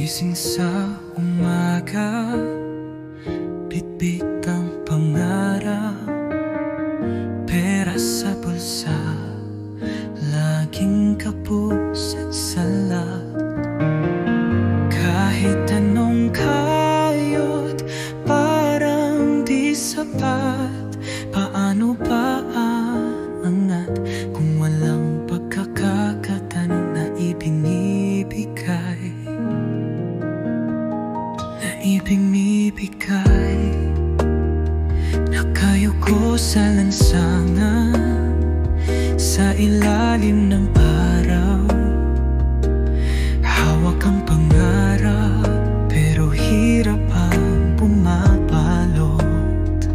Gising sa umaga, bitbit ang pangarap, pera sa bulsa, laging kapos at salat. Kahit anong kayod, parang di sapat. Paano ba aangat kung walang pagkakataon na ibinibigay? Nakayuko sa lansangan, sa ilalim ng araw. Hawak ang pangarap, pero hirap ang pumapalot.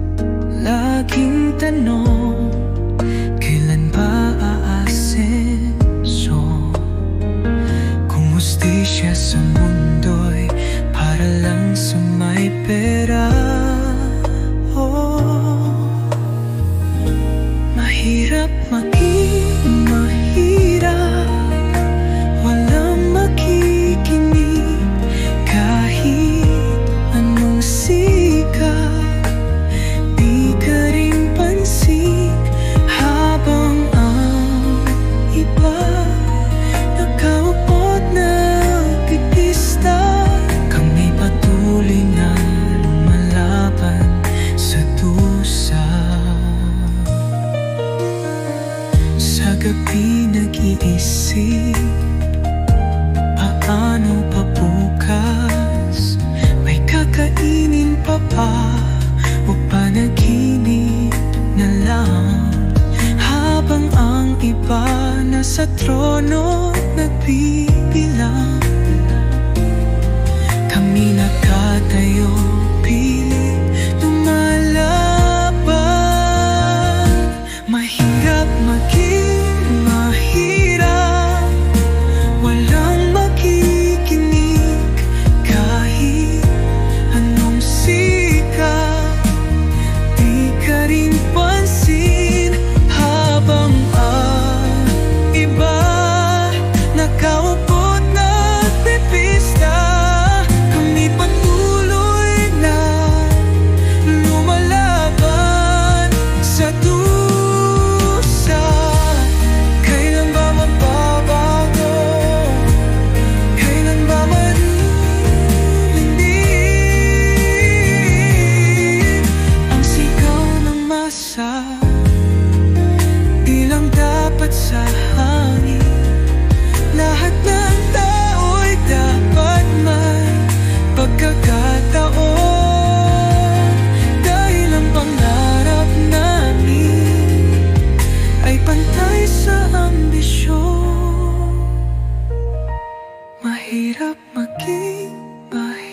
Laging tanong, kailan ba aasenso? Kung hustisya sa mundo'y para lang sa may pera. Mahirap maging mahirap, walang makikinig kahit anong sikat. Di ka rin pansin habang ang iba nakaupo't nagpipista. Kami patuloy na lumalaban sa dusa. Sa gabi nag-iisip, paano pa bukas? May kakainin pa ba o panaginip na lang? Habang ang iba nasa trono nagbibilang, kami nakatayo pilit lumalaban. Mahirap maging mahirap, walang makikinig kahit anong sikat. Di ka rin pansin habang ang iba nakaupo't nagpipista. Kami patuloy na lumalaban sa dusa. Kailan ba mababago? Kailan ba marinig ang sigaw ng masa? Di lang dapat sa hangin, lahat ng tao'y dapat may pagkakataon. Dahil ang pangarap namin ay pantay sa ambisyon. Mahirap maging mahirap.